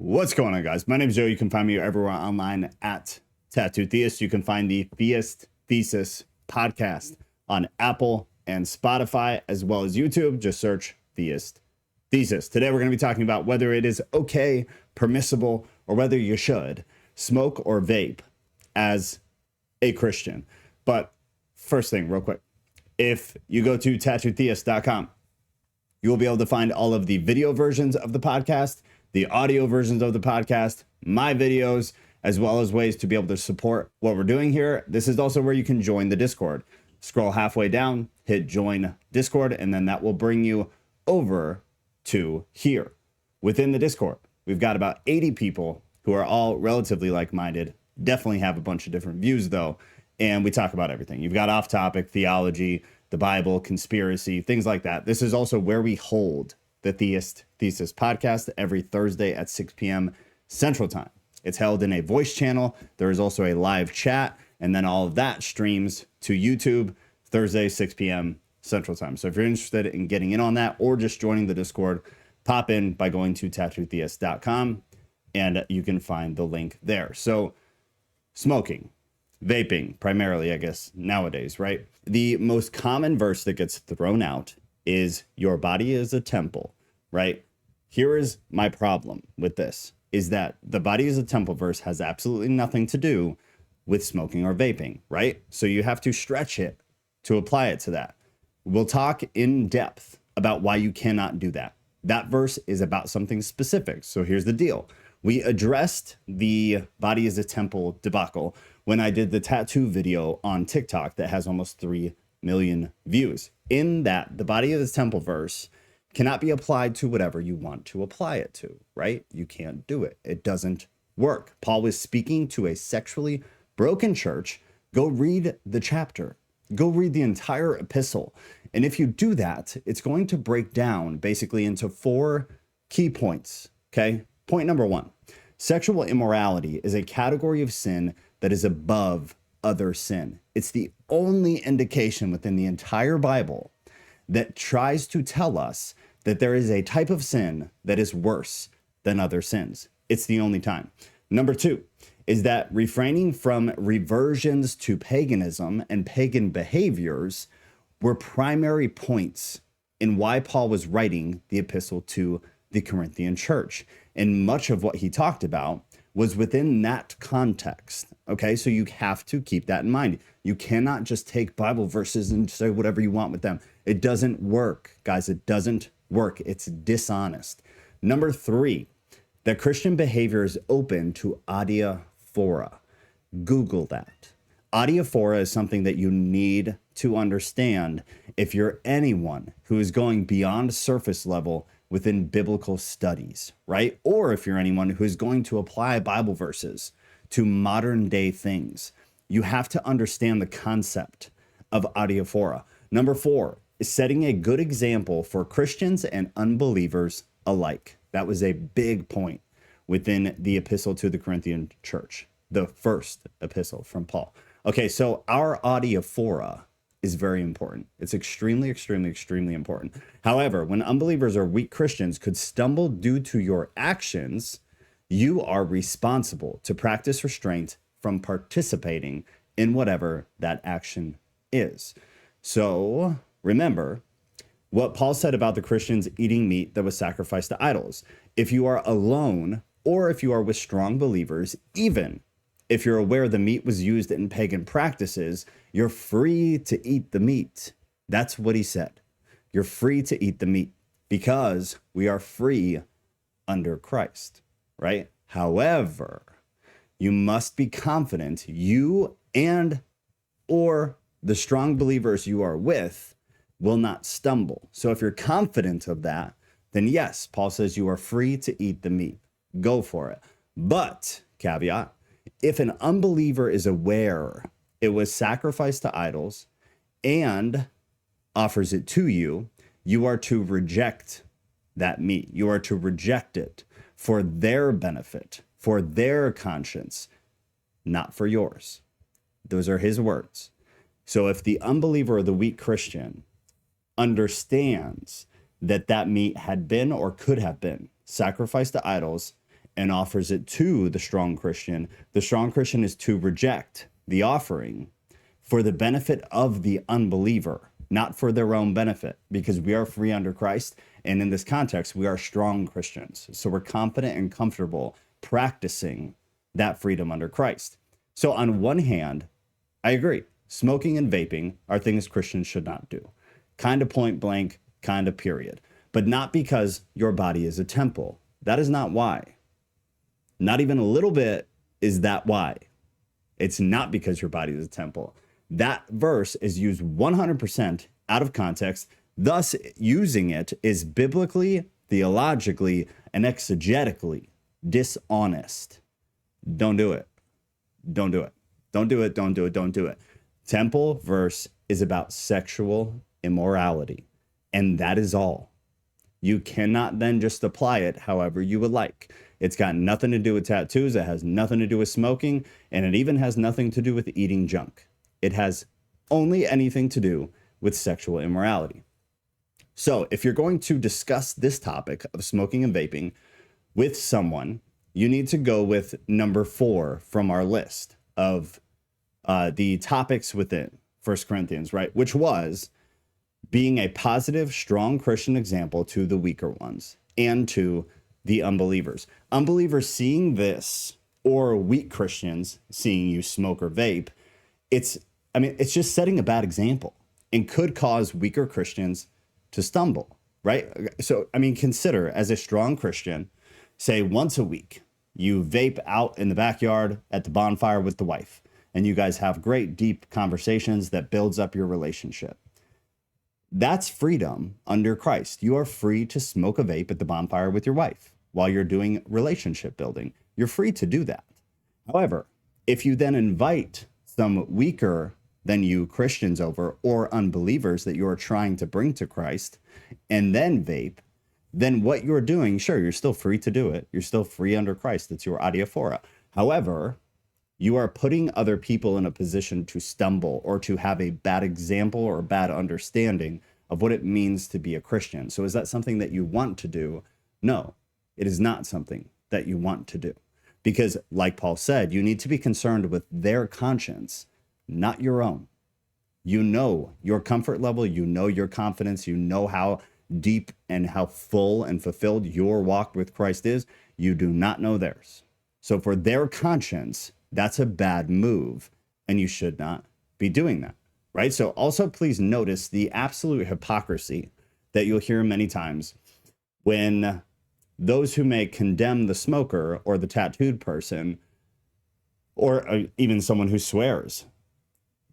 What's going on, guys? My name is Joe. You can find me everywhere online at Tattoo Theist. You can find the Thesis podcast on Apple and Spotify, as well as YouTube. Just search Thesis. Today, we're going to be talking about whether it is okay, permissible, or whether you should smoke or vape as a Christian. But first thing, real quick, if you go to tattootheist.com, you will be able to find all of the video versions of the podcast, the audio versions of the podcast, my videos, as well as ways to be able to support what we're doing here. This is also where you can join the Discord. Scroll halfway down, hit join Discord, and then that will bring you over to here. Within the Discord, we've got about 80 people who are all relatively like-minded, definitely have a bunch of different views though, and we talk about everything. You've got off-topic, theology, the Bible, conspiracy, things like that. This is also where we hold the Thesis podcast every Thursday at 6 p.m. Central Time. It's held in a voice channel. There is also a live chat, and then all of that streams to YouTube Thursday, 6 p.m. Central Time. So if you're interested in getting in on that or just joining the Discord, pop in by going to tattootheist.com, and you can find the link there. So smoking, vaping, primarily, I guess, nowadays, right? The most common verse that gets thrown out is your body is a temple, right? Here is my problem with this, is that the body is a temple verse has absolutely nothing to do with smoking or vaping, right? So you have to stretch it to apply it to that. We'll talk in depth about why you cannot do that. That verse is about something specific. So here's the deal. We addressed the body is a temple debacle when I did the tattoo video on TikTok that has almost 3 million views. In that, the body of the temple verse cannot be applied to whatever you want to apply it to, right? You can't do it. It doesn't work. Paul was speaking to a sexually broken church. Go read the chapter. Go read the entire epistle. And if you do that, it's going to break down basically into 4 key points, okay? Point number 1, sexual immorality is a category of sin that is above other sin. It's the only indication within the entire Bible that tries to tell us that there is a type of sin that is worse than other sins. It's the only time. Number 2 is that refraining from reversions to paganism and pagan behaviors were primary points in why Paul was writing the epistle to the Corinthian church. And much of what he talked about was within that context. Okay, so you have to keep that in mind. You cannot just take Bible verses and say whatever you want with them. It doesn't work, guys. It doesn't work. It's dishonest. Number 3, that Christian behavior is open to adiaphora. Google that. Adiaphora is something that you need to understand if you're anyone who is going beyond surface level within biblical studies, right? Or if you're anyone who is going to apply Bible verses to modern day things, you have to understand the concept of adiaphora. Number 4 is setting a good example for Christians and unbelievers alike. That was a big point within the epistle to the Corinthian church, the first epistle from Paul. Okay, so our adiaphora is very important. It's extremely, extremely, extremely important. However, when unbelievers or weak Christians could stumble due to your actions, you are responsible to practice restraint from participating in whatever that action is. So remember what Paul said about the Christians eating meat that was sacrificed to idols. If you are alone or if you are with strong believers, even if you're aware the meat was used in pagan practices, you're free to eat the meat. That's what he said. You're free to eat the meat because we are free under Christ, right? However, you must be confident you and or the strong believers you are with will not stumble. So if you're confident of that, then yes, Paul says you are free to eat the meat. Go for it. But, caveat, if an unbeliever is aware it was sacrificed to idols and offers it to you, you are to reject that meat. You are to reject it for their benefit, for their conscience, not for yours. Those are his words. So if the unbeliever or the weak Christian understands that that meat had been or could have been sacrificed to idols and offers it to the strong Christian is to reject the offering for the benefit of the unbeliever, not for their own benefit, because we are free under Christ. And in this context, we are strong Christians. So we're confident and comfortable practicing that freedom under Christ. So on one hand, I agree. Smoking and vaping are things Christians should not do. Kind of point blank, kind of period. But not because your body is a temple. That is not why. Not even a little bit is that why. It's not because your body is a temple. That verse is used 100% out of context. Thus, using it is biblically, theologically, and exegetically dishonest. Don't do it. Don't do it. Don't do it. Don't do it. Don't do it. Temple verse is about sexual immorality, and that is all. You cannot then just apply it however you would like. It's got nothing to do with tattoos. It has nothing to do with smoking, and it even has nothing to do with eating junk. It has only anything to do with sexual immorality. So if you're going to discuss this topic of smoking and vaping with someone, you need to go with number 4 from our list of the topics within 1 Corinthians, right? Which was being a positive, strong Christian example to the weaker ones and to the unbelievers. Unbelievers seeing this, or weak Christians seeing you smoke or vape, it's just setting a bad example and could cause weaker Christians to stumble, right? So, consider as a strong Christian, say once a week, you vape out in the backyard at the bonfire with the wife, and you guys have great, deep conversations that builds up your relationship. That's freedom under Christ. You are free to smoke a vape at the bonfire with your wife while you're doing relationship building. You're free to do that. However, if you then invite some weaker than you Christians over, or unbelievers that you are trying to bring to Christ, and then vape, then what you're doing, sure, you're still free to do it. You're still free under Christ. It's your adiaphora. However, you are putting other people in a position to stumble or to have a bad example or bad understanding of what it means to be a Christian. So is that something that you want to do? No, it is not something that you want to do. Because like Paul said, you need to be concerned with their conscience, not your own. You know your comfort level, you know your confidence, you know how deep and how full and fulfilled your walk with Christ is. You do not know theirs. So for their conscience, that's a bad move, and you should not be doing that, right? So also please notice the absolute hypocrisy that you'll hear many times when those who may condemn the smoker or the tattooed person, or even someone who swears,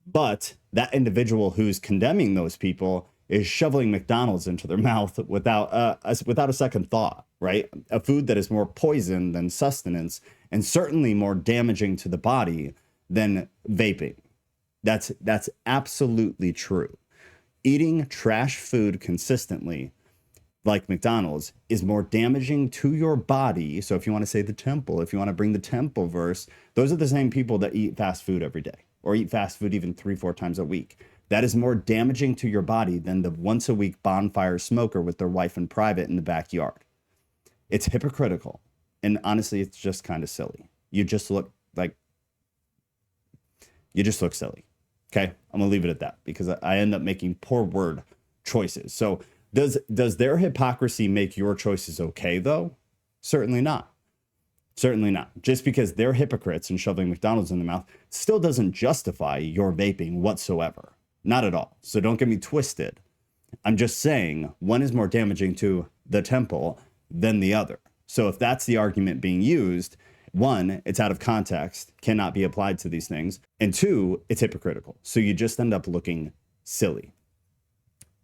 but that individual who's condemning those people is shoveling McDonald's into their mouth without a second thought, right? A food that is more poison than sustenance, and certainly more damaging to the body than vaping. That's absolutely true. Eating trash food consistently, like McDonald's, is more damaging to your body. So if you want to say the temple, if you want to bring the temple verse, those are the same people that eat fast food every day, or eat fast food even 3-4 times a week. That is more damaging to your body than the once a week bonfire smoker with their wife in private in the backyard. It's hypocritical. And honestly, it's just kind of silly. You just look silly. Okay. I'm going to leave it at that because I end up making poor word choices. So does their hypocrisy make your choices okay though? Certainly not. Certainly not. Just because they're hypocrites and shoving McDonald's in the mouth still doesn't justify your vaping whatsoever. Not at all. So don't get me twisted. I'm just saying one is more damaging to the temple than the other. So if that's the argument being used, 1, it's out of context, cannot be applied to these things. And 2, it's hypocritical. So you just end up looking silly.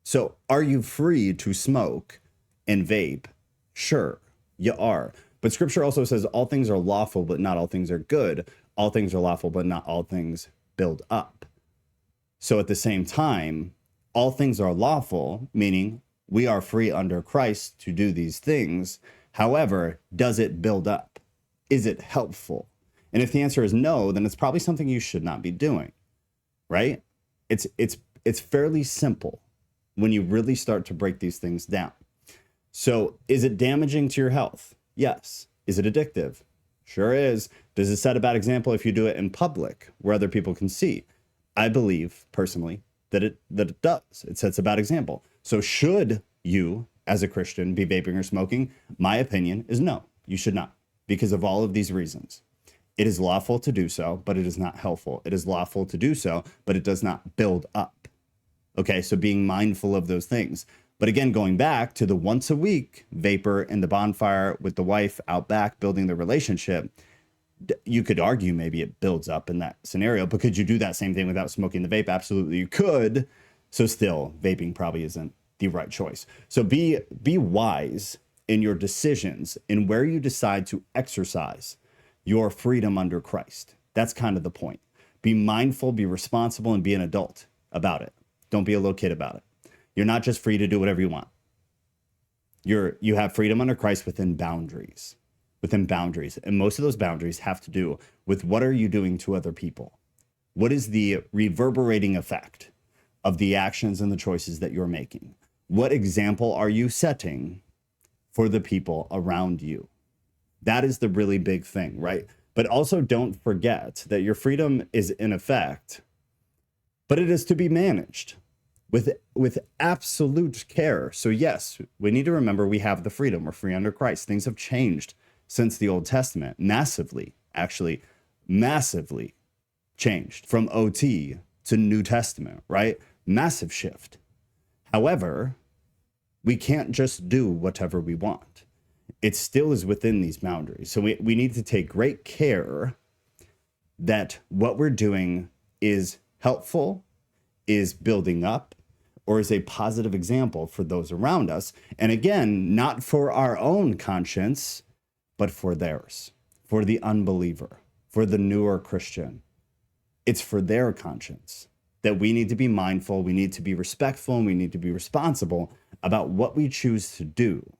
So are you free to smoke and vape? Sure, you are. But scripture also says all things are lawful, but not all things are good. All things are lawful, but not all things build up. So at the same time, all things are lawful, meaning we are free under Christ to do these things. However, does it build up? Is it helpful? And if the answer is no, then it's probably something you should not be doing, right? It's fairly simple when you really start to break these things down. So is it damaging to your health? Yes. Is it addictive? Sure is. Does it set a bad example if you do it in public where other people can see? I believe personally that it does. It sets a bad example. So should you, as a Christian, be vaping or smoking? My opinion is no, you should not, because of all of these reasons. It is lawful to do so, but it is not helpful. It is lawful to do so, but it does not build up. Okay, so being mindful of those things. But again, going back to the once a week vapor in the bonfire with the wife out back, building the relationship, you could argue maybe it builds up in that scenario. But could you do that same thing without smoking the vape? Absolutely, you could. So still, vaping probably isn't the right choice. So be wise in your decisions in where you decide to exercise your freedom under Christ. That's kind of the point. Be mindful, be responsible, and be an adult about it. Don't be a little kid about it. You're not just free to do whatever you want. You have freedom under Christ within boundaries. And most of those boundaries have to do with what are you doing to other people? What is the reverberating effect of the actions and the choices that you're making? What example are you setting for the people around you? That is the really big thing, right? But also don't forget that your freedom is in effect, but it is to be managed with absolute care. So yes, we need to remember we have the freedom. We're free under Christ. Things have changed since the Old Testament, massively, actually massively changed from OT to New Testament, right? Massive shift. However, we can't just do whatever we want. It still is within these boundaries. So we need to take great care that what we're doing is helpful, is building up, or is a positive example for those around us. And again, not for our own conscience, but for theirs, for the unbeliever, for the newer Christian. It's for their conscience that we need to be mindful, we need to be respectful, and we need to be responsible about what we choose to do.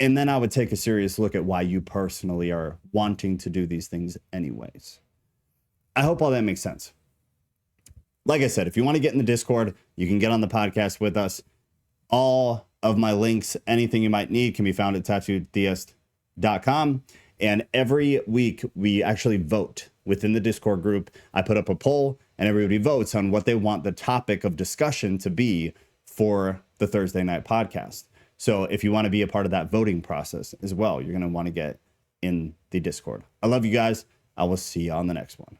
And then I would take a serious look at why you personally are wanting to do these things anyways. I hope all that makes sense. Like I said, if you want to get in the Discord, you can get on the podcast with us. All of my links, anything you might need, can be found at tattooedtheist.com. And every week we actually vote within the Discord group. I put up a poll and everybody votes on what they want the topic of discussion to be for the Thursday night podcast. So if you want to be a part of that voting process as well, you're going to want to get in the Discord. I love you guys. I will see you on the next one.